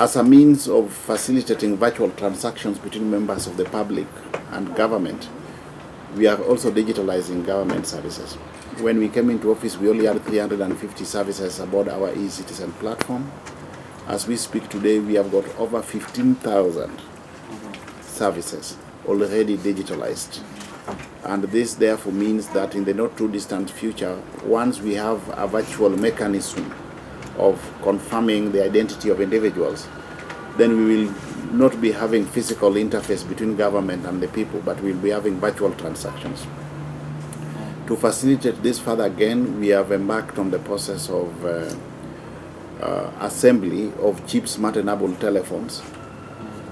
as a means of facilitating virtual transactions between members of the public and government, we are also digitalizing government services. When we came into office, we only had 350 services aboard our e-citizen platform. As we speak today, we have got over 15,000 services already digitalized. And this therefore means that in the not too distant future, once we have a virtual mechanism of confirming the identity of individuals, then we will not be having physical interface between government and the people, but we'll be having virtual transactions. To facilitate this further again, we have embarked on the process of assembly of cheap smart-enabled telephones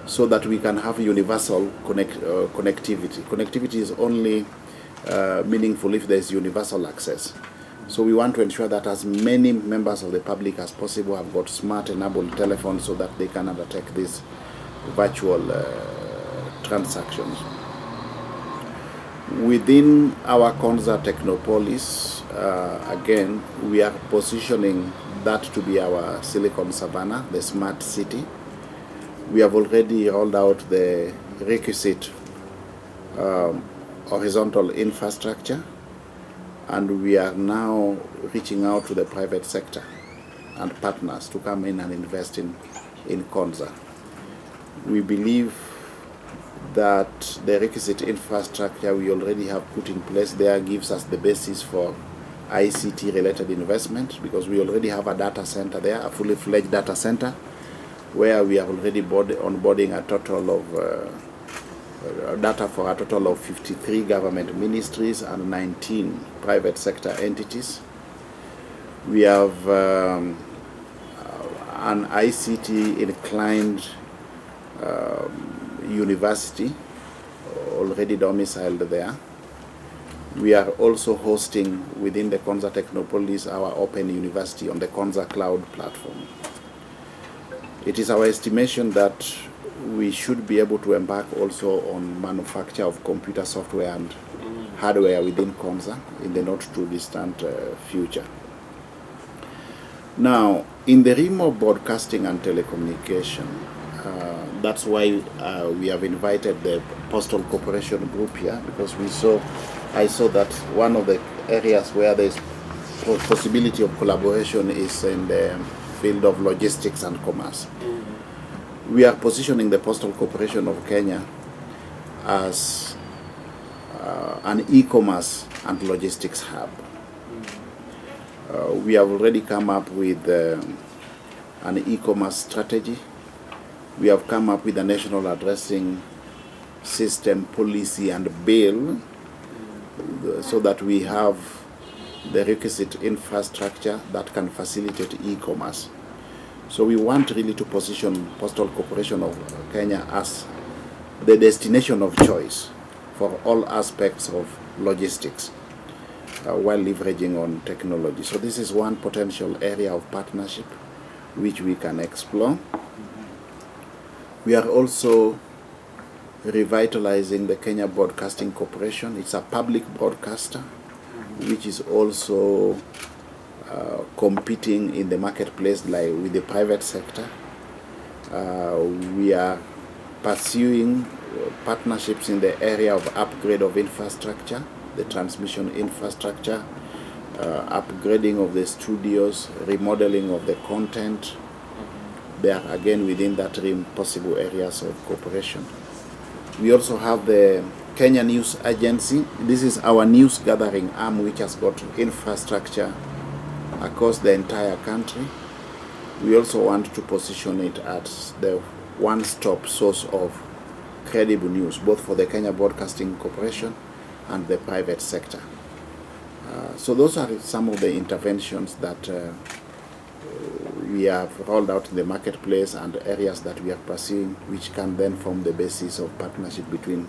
so that we can have universal connectivity. Connectivity is only meaningful if there is universal access. So we want to ensure that as many members of the public as possible have got smart-enabled telephones so that they can undertake these virtual transactions. Within our Konza Technopolis, again, we are positioning that to be our Silicon Savannah, the smart city. We have already rolled out the requisite horizontal infrastructure, and we are now reaching out to the private sector and partners to come in and invest in Konza. We believe that the requisite infrastructure we already have put in place there gives us the basis for ICT-related investment, because we already have a data center there, a fully fledged data center, where we are already onboarding a total of data for a total of 53 government ministries and 19 private sector entities. We have an ICT-inclined university already domiciled there. We are also hosting within the Konza Technopolis our open university on the Konza Cloud platform. It is our estimation that we should be able to embark also on manufacture of computer software and hardware within Konza in the not too distant future. Now, in the realm of broadcasting and telecommunication, that's why we have invited the Postal Corporation group here, because I saw that one of the areas where there is possibility of collaboration is in the field of logistics and commerce. We are positioning the Postal Corporation of Kenya as an e-commerce and logistics hub. We have already come up with an e-commerce strategy. We have come up with a national addressing system, policy, and bill, so that we have the requisite infrastructure that can facilitate e-commerce. So we want really to position Postal Corporation of Kenya as the destination of choice for all aspects of logistics while leveraging on technology. So this is one potential area of partnership which we can explore. We are also revitalizing the Kenya Broadcasting Corporation. It's a public broadcaster which is also competing in the marketplace like with the private sector. We are pursuing partnerships in the area of upgrade of infrastructure, the transmission infrastructure, upgrading of the studios, remodeling of the content. They are again within that realm possible areas of cooperation. We also have the Kenya News Agency. This is our news gathering arm which has got infrastructure across the entire country. We also want to position it as the one-stop source of credible news, both for the Kenya Broadcasting Corporation and the private sector. So those are some of the interventions that we have rolled out in the marketplace and areas that we are pursuing, which can then form the basis of partnership between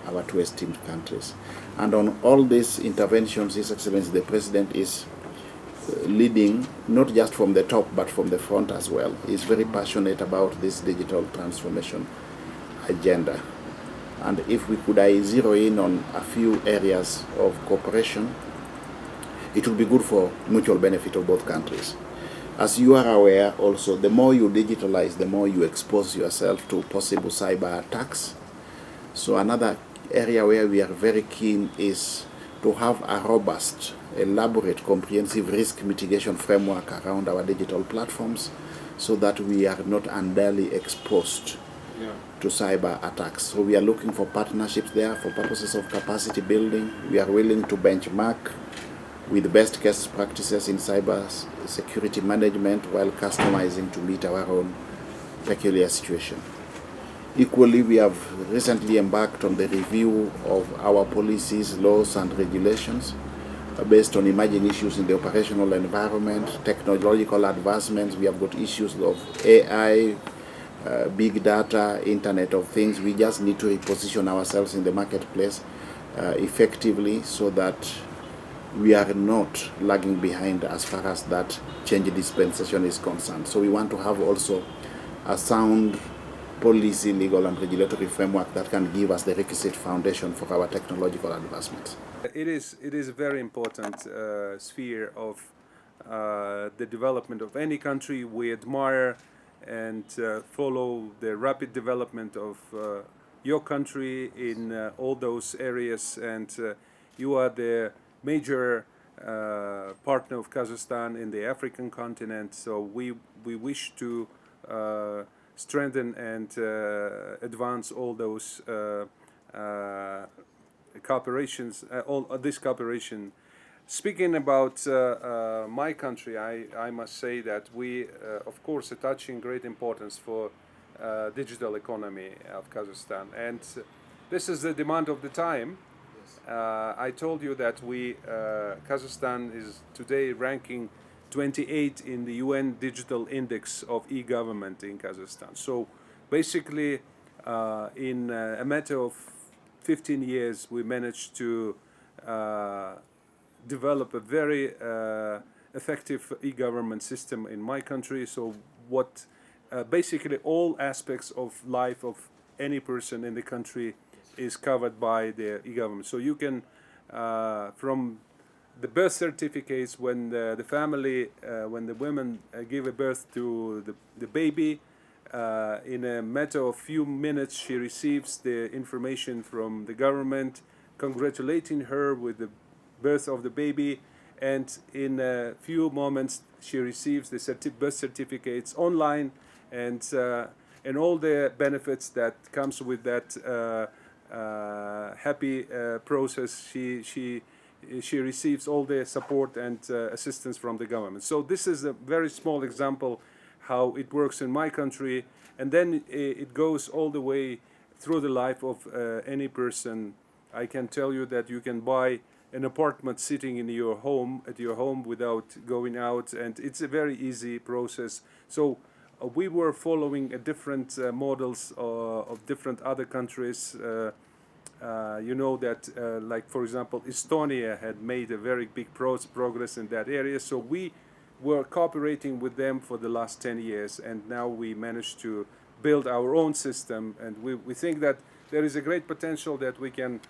our two esteemed countries. And on all these interventions, His Excellency the President is leading, not just from the top, but from the front as well. He's very passionate about this digital transformation agenda. And if we could zero in on a few areas of cooperation, it will be good for mutual benefit of both countries. As you are aware also, the more you digitalize, the more you expose yourself to possible cyber attacks. So another area where we are very keen is to have a robust, elaborate, comprehensive risk mitigation framework around our digital platforms so that we are not unduly exposed to cyber attacks. So we are looking for partnerships there for purposes of capacity building. We are willing to benchmark with best case practices in cyber security management while customizing to meet our own peculiar situation. Equally, we have recently embarked on the review of our policies, laws, and regulations based on emerging issues in the operational environment, technological advancements. We have got issues of AI, big data, Internet of Things. We just need to reposition ourselves in the marketplace effectively so that we are not lagging behind as far as that change dispensation is concerned. So we want to have also a sound policy, legal, and regulatory framework that can give us the requisite foundation for our technological advancements. It is a very important sphere of the development of any country. We admire and follow the rapid development of your country in all those areas, and you are the major partner of Kazakhstan in the African continent. So we wish to strengthen and advance all those cooperations, all this cooperation. Speaking about my country, I must say that we, of course, attaching great importance for digital economy of Kazakhstan, and this is the demand of the time. I told you that Kazakhstan is today ranking 28 in the UN Digital Index of e-government in Kazakhstan. So basically, in a matter of 15 years, we managed to develop a very effective e-government system in my country. So what basically all aspects of life of any person in the country is covered by the e-government. So you can, from the birth certificates, when the family, when the women give a birth to the baby, in a matter of few minutes she receives the information from the government congratulating her with the birth of the baby, and in a few moments she receives the birth certificates online, and all the benefits that comes with that happy process. She receives all the support and assistance from the government. So this is a very small example how it works in my country, and then it goes all the way through the life of any person. I can tell you that you can buy an apartment sitting in your home, at your home, without going out, and it's a very easy process. So we were following a different models of different other countries. You know that, like for example, Estonia had made a very big progress in that area. So we were cooperating with them for the last 10 years, and now we managed to build our own system. And we think that there is a great potential that we can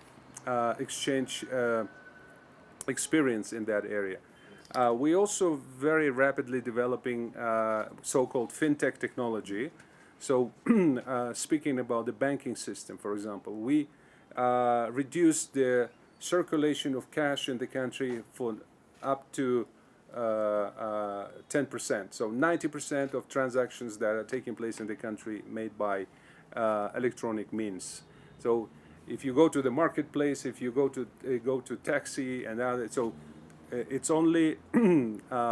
exchange experience in that area. We also very rapidly developing so-called fintech technology. So speaking about the banking system, for example, we reduced the circulation of cash in the country for up to 10%. So 90% of transactions that are taking place in the country made by electronic means. So if you go to the marketplace, if you go to taxi and other, so it's only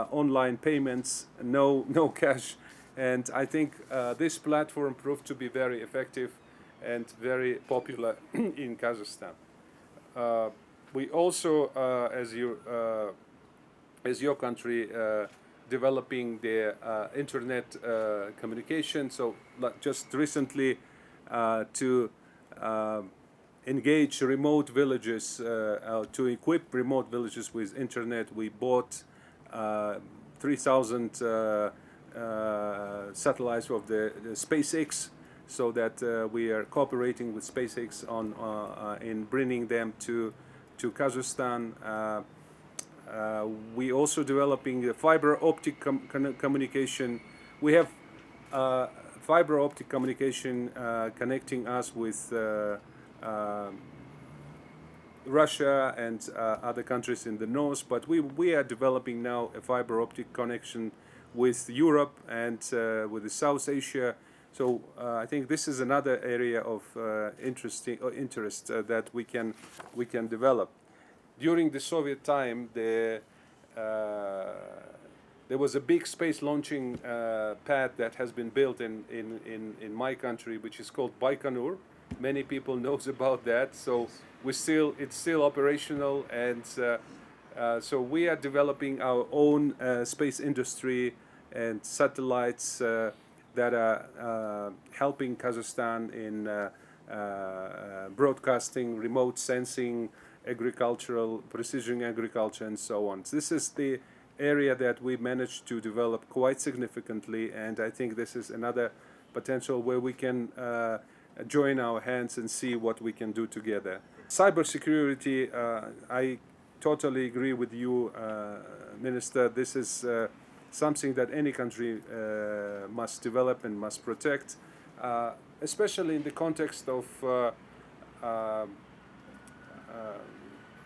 online payments, no cash, and I think this platform proved to be very effective and very popular in Kazakhstan. We also, as your country, developing the internet communication. So just recently, to engage remote villages, to equip remote villages with internet, we bought 3,000 satellites of the SpaceX, so that we are cooperating with SpaceX on in bringing them to Kazakhstan. We also developing the fiber optic communication. We have fiber optic communication connecting us with Russia and other countries in the north, but we are developing now a fiber optic connection with Europe and with the South Asia. So I think this is another area of interest that we can develop. During the Soviet time, there was a big space launching pad that has been built in my country, which is called Baikonur. Many people knows about that. So it's still operational, and so we are developing our own space industry and satellites that are helping Kazakhstan in broadcasting, remote sensing, agricultural, precision agriculture, and so on. So this is the area that we managed to develop quite significantly, and I think this is another potential where we can join our hands and see what we can do together. Cybersecurity, I totally agree with you, Minister. This is something that any country must develop and must protect, especially in the context of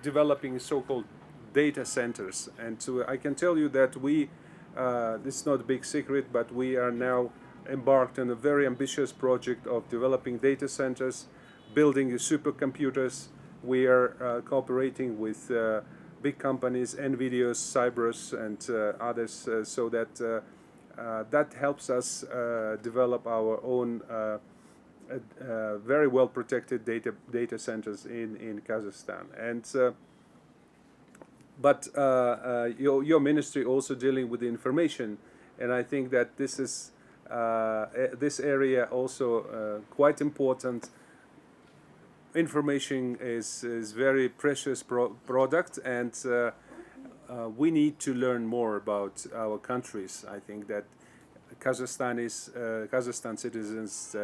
developing so-called data centers. And so I can tell you that this is not a big secret, but we are now embarked on a very ambitious project of developing data centers, building the supercomputers. We are cooperating with big companies, NVIDIA, Cyprus, and others, so that that helps us develop our own very well protected data centers in Kazakhstan. And but your ministry also dealing with the information, and I think that this is this area also quite important. Information is very precious product, and we need to learn more about our countries. I think that Kazakhstan citizens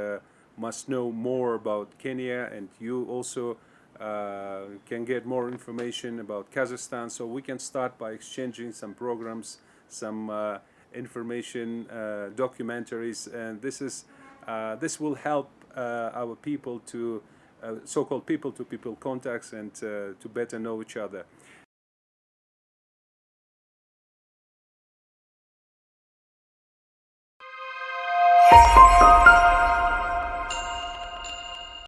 must know more about Kenya, and you also can get more information about Kazakhstan. So we can start by exchanging some programs, some information, documentaries, and this will help our people to so-called people-to-people contacts and to better know each other.